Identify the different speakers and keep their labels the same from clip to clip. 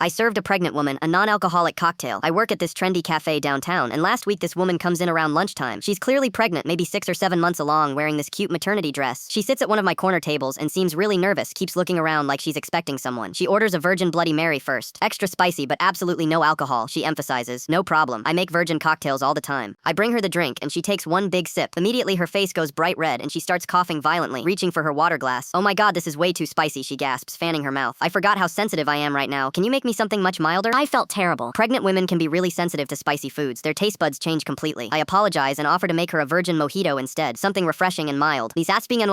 Speaker 1: I served a pregnant woman a non-alcoholic cocktail. I work at this trendy cafe downtown, and last week this woman comes in around lunchtime. She's clearly pregnant, maybe 6 or 7 months along, wearing this cute maternity dress. She sits at one of my corner tables and seems really nervous, keeps looking around like she's expecting someone. She orders a Virgin Bloody Mary first. Extra spicy, but absolutely no alcohol, she emphasizes. No problem. I make virgin cocktails all the time. I bring her the drink, and she takes one big sip. Immediately her face goes bright red, and she starts coughing violently, reaching for her water glass. Oh my god, this is way too spicy, she gasps, fanning her mouth. I forgot how sensitive I am right now. Can you make me something much milder?
Speaker 2: I felt terrible.
Speaker 1: Pregnant women can be really sensitive to spicy foods. Their taste buds change completely. I apologize and offer to make her a virgin mojito instead, something refreshing and mild.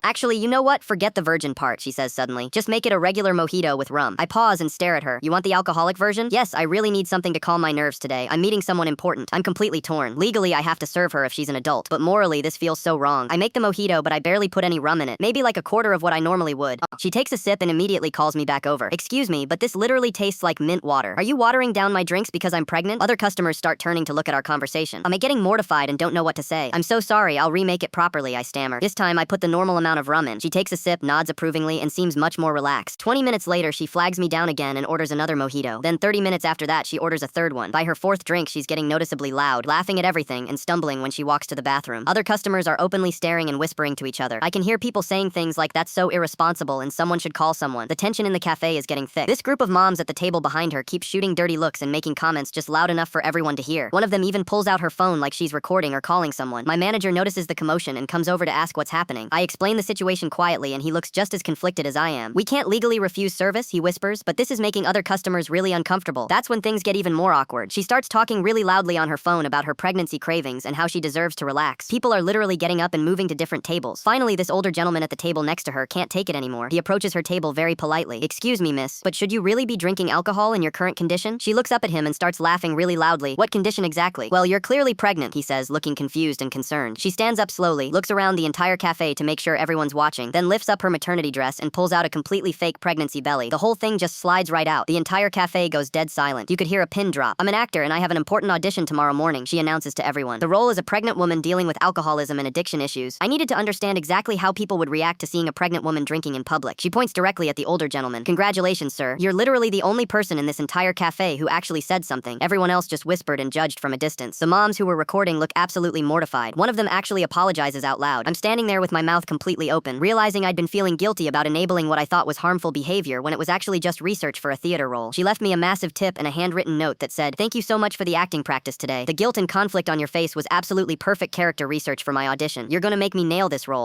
Speaker 1: Actually, you know what? Forget the virgin part, she says suddenly. Just make it a regular mojito with rum. I pause and stare at her. You want the alcoholic version? Yes, I really need something to calm my nerves today. I'm meeting someone important. I'm completely torn. Legally, I have to serve her if she's an adult, but morally, this feels so wrong. I make the mojito, but I barely put any rum in it. Maybe like a quarter of what I normally would. She takes a sip and immediately calls me back over. Excuse me, but this literally tastes like mint water. Are you watering down my drinks because I'm pregnant? Other customers start turning to look at our conversation. I'm getting mortified and don't know what to say. I'm so sorry, I'll remake it properly, I stammer. This time, I put the normal amount of rum in. She takes a sip, nods approvingly, and seems much more relaxed. 20 minutes later, she flags me down again and orders another mojito. Then 30 minutes after that, she orders a third one. By her fourth drink, she's getting noticeably loud, laughing at everything and stumbling when she walks to the bathroom. Other customers are openly staring and whispering to each other. I can hear people saying things like, "That's so irresponsible and someone should call someone." The tension in the cafe is getting thick. This group of moms at the table behind her keeps shooting dirty looks and making comments just loud enough for everyone to hear. One of them even pulls out her phone like she's recording or calling someone. My manager notices the commotion and comes over to ask what's happening. I explain the situation quietly and he looks just as conflicted as I am. "We can't legally refuse service," he whispers, "but this is making other customers really uncomfortable." That's when things get even more awkward. She starts talking really loudly on her phone about her pregnancy cravings and how she deserves to relax. People are literally getting up and moving to different tables. Finally, this older gentleman at the table next to her can't take it anymore. He approaches her table very politely. "Excuse me, miss, but should you really be drinking alcohol in your current condition?" She looks up at him and starts laughing really loudly. "What condition exactly?" "Well, you're clearly pregnant," he says, looking confused and concerned. She stands up slowly, looks around the entire cafe to make sure everyone's watching, then lifts up her maternity dress and pulls out a completely fake pregnancy belly. The whole thing just slides right out. The entire cafe goes dead silent. You could hear a pin drop. "I'm an actor and I have an important audition tomorrow morning," she announces to everyone. The role is a pregnant woman dealing with alcoholism and addiction issues. I needed to understand exactly how people would react to seeing a pregnant woman drinking in public. She points directly at the older gentleman. "Congratulations, sir. You're literally the only person in this entire cafe who actually said something." Everyone else just whispered and judged from a distance. The moms who were recording look absolutely mortified. One of them actually apologizes out loud. I'm standing there with my mouth completely open, realizing I'd been feeling guilty about enabling what I thought was harmful behavior when it was actually just research for a theater role. She left me a massive tip and a handwritten note that said, "Thank you so much for the acting practice today. The guilt and conflict on your face was absolutely perfect character research for my audition. You're gonna make me nail this role."